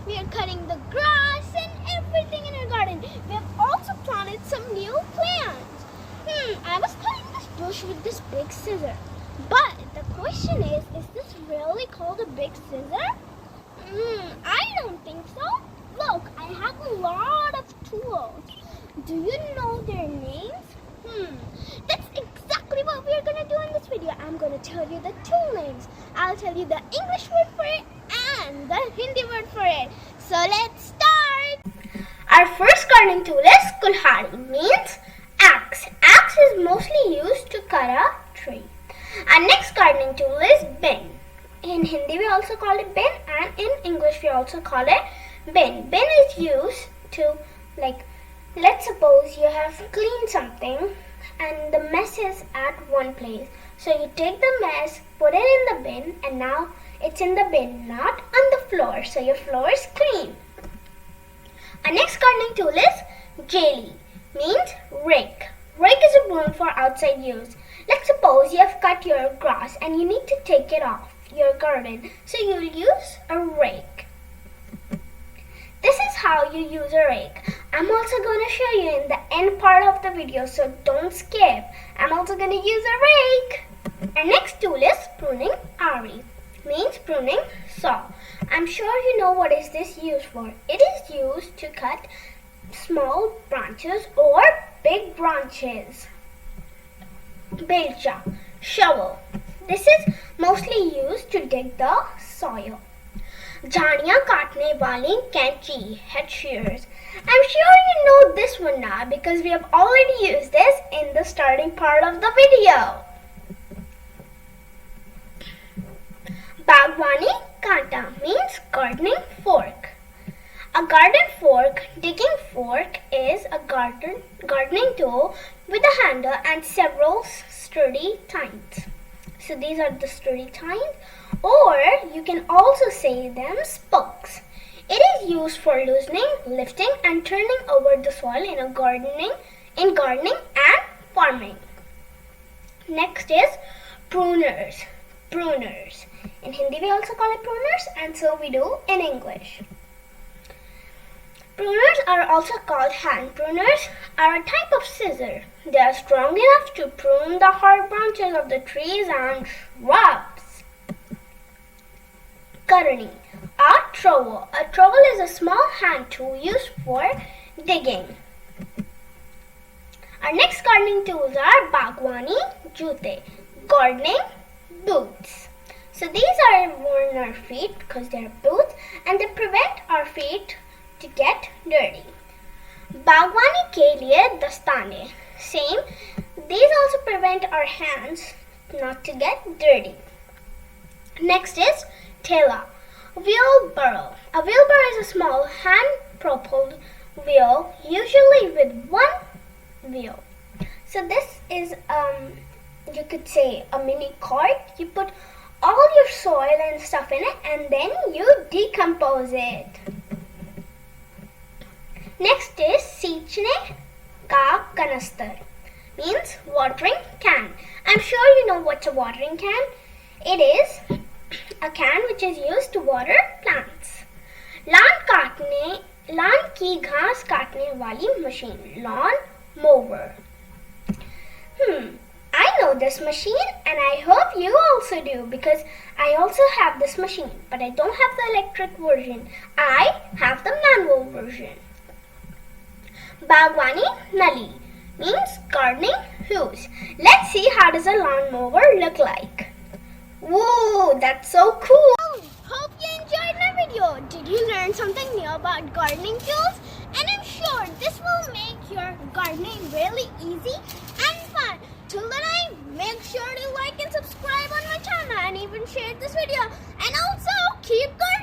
We are cutting the grass and everything in our garden. We have also planted some new plants. I was cutting this bush with this big scissor. But the question is this really called a big scissor? I don't think so. Look, I have a lot of tools. Do you know their names? That's exactly what we're going to do in this video. I'm going to tell you the tool names. I'll tell you the English word for it and the Hindi word for it. So let's start. Our first gardening tool is kulhari, means axe. Axe is mostly used to cut a tree. Our next gardening tool is bin. In Hindi we also call it bin, and in English we also call it bin. Bin is used to, let's suppose you have cleaned something and the mess is at one place. So you take the mess, put it in the bin, and now it's in the bin, not on the floor. So your floor is clean. Our next gardening tool is jeli, means rake. Rake is a broom for outside use. Let's suppose you have cut your grass and you need to take it off your garden. So you'll use a rake. This is how you use a rake. I'm also going to show you in the end part of the video, so don't skip. I'm also going to use a rake. Our next tool is pruning ari, means pruning saw. I'm sure you know what is this used for. It is used to cut small branches or big branches. Belcha, shovel. This is mostly used to dig the soil. Jhaniyan kaatne wali कैंची, head shears. I'm sure you know this one now because we have already used this in the starting part of the video. Bagwani kanta means gardening fork. A garden fork, digging fork, is a gardening tool with a handle and several sturdy tines. So these are the sturdy tines, or you can also say them spokes. It is used for loosening, lifting, and turning over the soil in gardening and farming. Next is pruners. Pruners. In Hindi we also call it pruners, and so we do in English. Pruners are also called hand pruners, are a type of scissor. They are strong enough to prune the hard branches of the trees and shrubs. Karani, a trowel. A trowel is a small hand tool used for digging. Our next gardening tools are bagwani, jute, gardening boots. So these are worn on our feet because they are boots and they prevent our feet to get dirty. Bagwani ke liye dastane. Same. These also prevent our hands not to get dirty. Next is thela, wheelbarrow. A wheelbarrow is a small hand-propelled wheel, usually with one wheel. So this is, you could say, a mini cart. You put all your soil and stuff in it, and then you decompose it. Next is seechne ka kanastar, means watering can. I'm sure you know what's a watering can. It is a can which is used to water plants. Lawn ki घास काटने वाली machine, lawn mower. I know this machine and I hope you also do because I also have this machine, but I don't have the electric version. I have the manual version. Bagwani nali means gardening hose. Let's see how does a lawnmower look like. Whoa, that's so cool! Hope you enjoyed my video. Did you learn something new about gardening tools? And I'm sure this will make your gardening really easy and fun. Till then, make sure to like and subscribe on my channel and even share this video. And also keep going.